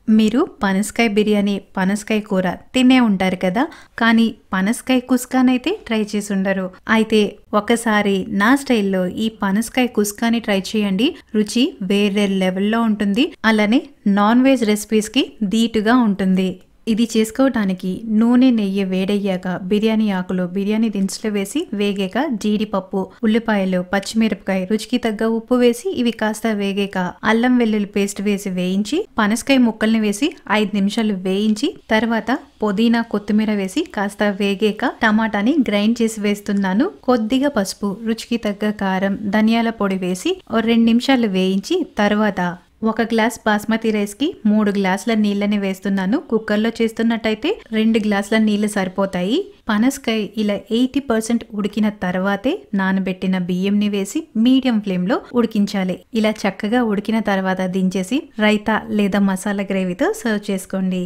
మీరు పనసకాయ బిర్యానీ, పనసకాయ కూర తినే ఉంటారు కదా! కానీ పనసకాయ కుస్కానైతే ట్రై చేసుండరు. అయితే ఒకసారి నా స్టైల్‌లో ఈ పనసకాయ కుస్కాని ట్రై చేయండి. రుచి వేరే లెవెల్‌లో ఉంటుంది. అలానే నాన్ వెజ్ రెసిపీస్‌కి ధీటుగా ఉంటుంది. ఇది చేసుకోవటానికి నూనె, నెయ్యి వేడయ్యాక బిర్యానీ ఆకులు, బిర్యానీ దినుసులు వేసి వేగాక జీడిపప్పు, ఉల్లిపాయలు, పచ్చిమిరపకాయ, రుచికి తగ్గ ఉప్పు వేసి ఇవి కాస్త వేగాక అల్లం వెల్లుల్లి పేస్ట్ వేసి వేయించి పనసకాయ ముక్కల్ని వేసి 5 నిమిషాలు వేయించి తర్వాత పుదీనా, కొత్తిమీర వేసి కాస్త వేగాక టమాటాని గ్రైండ్ చేసి వేస్తున్నాను. కొద్దిగా పసుపు, రుచికి తగ్గ కారం, ధనియాల పొడి వేసి ఓ 2 నిమిషాలు వేయించి తర్వాత 1 గ్లాస్ బాస్మతి రైస్ కి 3 గ్లాసుల నీళ్ళని వేస్తున్నాను. కుక్కర్లో చేస్తున్నట్టయితే 2 గ్లాసుల నీళ్లు సరిపోతాయి. పనసకాయ ఇలా 80% ఉడికిన తర్వాతే నానబెట్టిన బియ్యంని వేసి మీడియం ఫ్లేమ్ లో ఉడికించాలి. ఇలా చక్కగా ఉడికిన తర్వాత దించేసి రైతా లేదా మసాలా గ్రేవీతో సర్వ్ చేసుకోండి.